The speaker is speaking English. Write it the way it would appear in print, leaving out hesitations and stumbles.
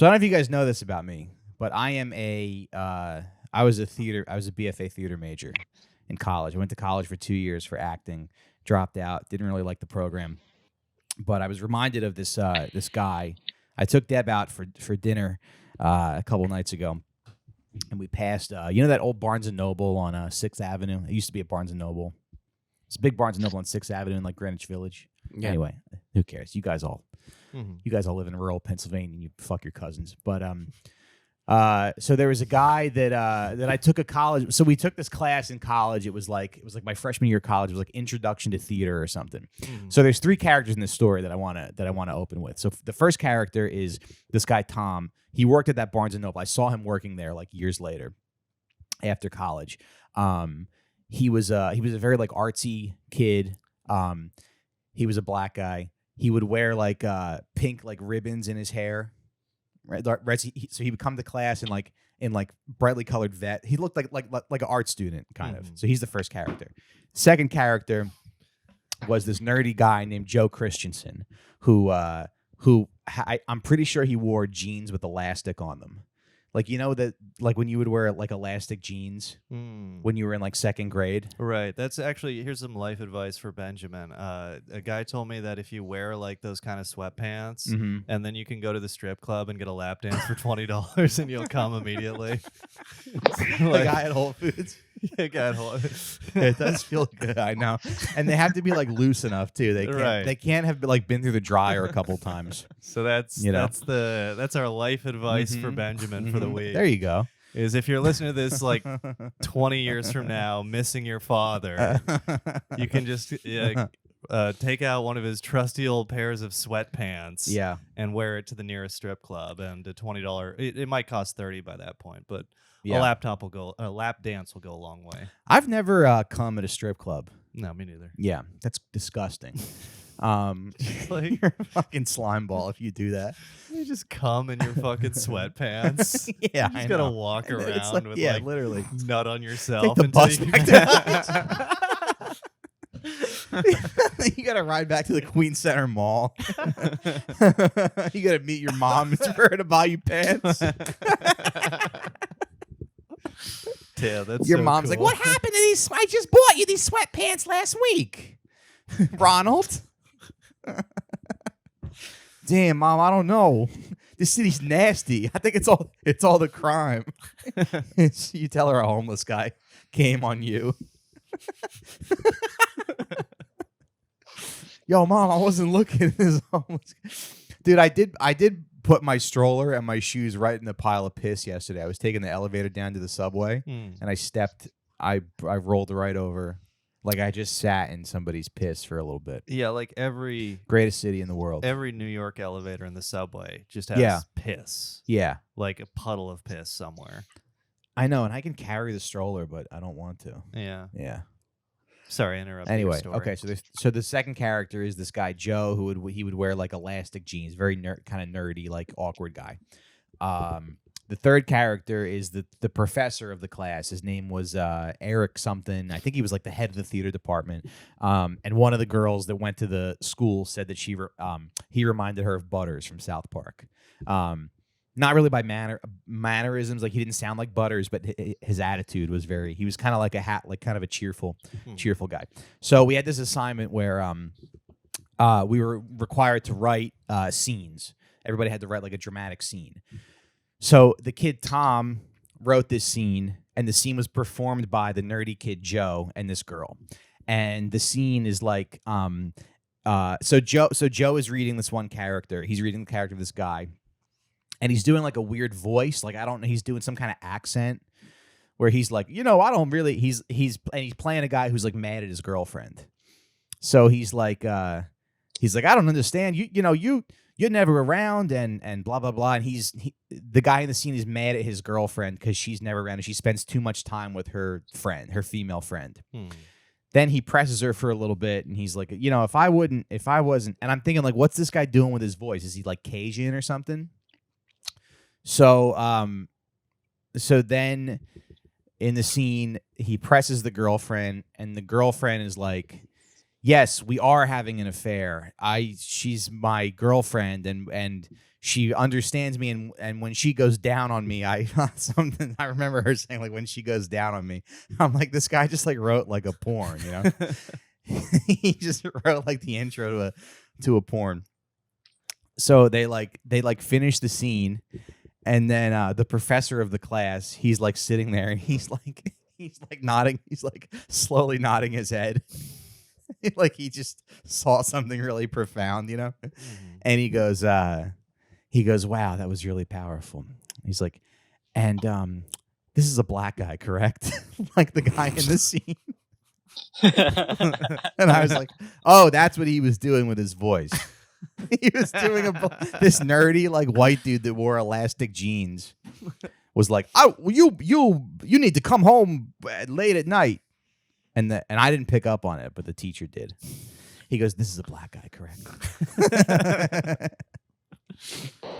So I don't know if you guys know this about me, but I am I was a BFA theater major in college. I went to college for 2 years for acting, dropped out, didn't really like the program. But I was reminded of this guy. I took Deb out for dinner a couple nights ago, and we passed that old Barnes and Noble on 6th Avenue. It used to be a Barnes and Noble. It's a big Barnes and Noble on 6th Avenue in like Greenwich Village. Yeah. Anyway, who cares? You guys all live in rural Pennsylvania and you fuck your cousins. But so there was a guy that I took a college. So we took this class in college. It was like my freshman year of college. It was like Introduction to Theater or something. So there's 3 characters in this story that I want to open with. So the first character is this guy Tom. He worked at that Barnes and Noble. I saw him working there like years later, after college. He was a very like artsy kid. He was a black guy. He would wear like pink like ribbons in his hair. Right, so he would come to class in brightly colored vet. He looked like an art student kind of. So he's the first character. Second character was this nerdy guy named Joe Christensen, who I'm pretty sure he wore jeans with elastic on them. Like, you know that, like when you would wear like elastic jeans when you were in like 2nd grade. Right. That's actually, here's some life advice for Benjamin. A guy told me that if you wear like those kind of sweatpants, and then you can go to the strip club and get a lap dance for $20 and you'll come immediately. Like, a guy at Whole Foods. Yeah, guy at Whole Foods. It does feel good, I know. And they have to be like loose enough too. They can't have like been through the dryer a couple times. So that's our life advice for Benjamin for the week. There you go. Is if you're listening to this like 20 years from now, missing your father, you can just take out one of his trusty old pairs of sweatpants, and wear it to the nearest strip club. And a $20, it might cost $30 by that point, but a lap dance will go a long way. I've never come at a strip club. No, me neither. Yeah, that's disgusting. Like, you're a fucking slime ball if you do that. You just come in your fucking sweatpants. Yeah, you just gotta walk around with literally nut on yourself. Take the bus back to you gotta ride back to the Queen Center Mall. You gotta meet your mom for her to buy you pants. Yeah, that's your so mom's cool. like, what happened to these? I just bought you these sweatpants last week, Ronald. Damn, Mom, I don't know. This city's nasty. I think it's all the crime. You tell her a homeless guy came on you. Yo, Mom, I wasn't looking at this homeless guy. Dude, I did put my stroller and my shoes right in the pile of piss yesterday. I was taking the elevator down to the subway, and I rolled right over. Like, I just sat in somebody's piss for a little bit. Yeah, like every greatest city in the world. Every New York elevator in the subway just has piss. Yeah. Like a puddle of piss somewhere. I know, and I can carry the stroller, but I don't want to. Yeah. Yeah. Sorry, I interrupted Anyway, your story. okay, so the second character is this guy Joe, who would wear like elastic jeans, very kind of nerdy, like awkward guy. The third character is the professor of the class. His name was Eric something. I think he was like the head of the theater department. And one of the girls that went to the school said that he reminded her of Butters from South Park. Not really by mannerisms, like he didn't sound like Butters, but his attitude was he was kind of like kind of a cheerful guy. So we had this assignment where we were required to write scenes. Everybody had to write like a dramatic scene. So the kid Tom wrote this scene, and the scene was performed by the nerdy kid Joe and this girl. And the scene is like, so Joe is reading this one character. He's reading the character of this guy, and he's doing like a weird voice. Like, I don't know, he's doing some kind of accent where he's like, I don't really. He's playing a guy who's like mad at his girlfriend. So he's like, I don't understand. You're never around and blah, blah, blah. And the guy in the scene is mad at his girlfriend because she's never around and she spends too much time with her female friend. Then he presses her for a little bit and he's like, if I wasn't, and I'm thinking like, what's this guy doing with his voice? Is he like Cajun or something? So then in the scene, he presses the girlfriend and the girlfriend is like, yes, we are having an affair. She's my girlfriend, and she understands me, and when she goes down on me, I something I remember her saying, like, when she goes down on me, I'm like, this guy just like wrote like a porn, you know. He just wrote like the intro to a porn. So they finish the scene, and then the professor of the class, he's like sitting there, and he's like nodding, he's like slowly nodding his head. Like he just saw something really profound, you know. And he goes, wow, that was really powerful. He's like, and this is a black guy, correct? Like the guy in the scene. And I was like, oh, that's what he was doing with his voice. He was doing this nerdy like white dude that wore elastic jeans was like, oh, you need to come home late at night. And I didn't pick up on it, but the teacher did. He goes, this is a black guy, correct?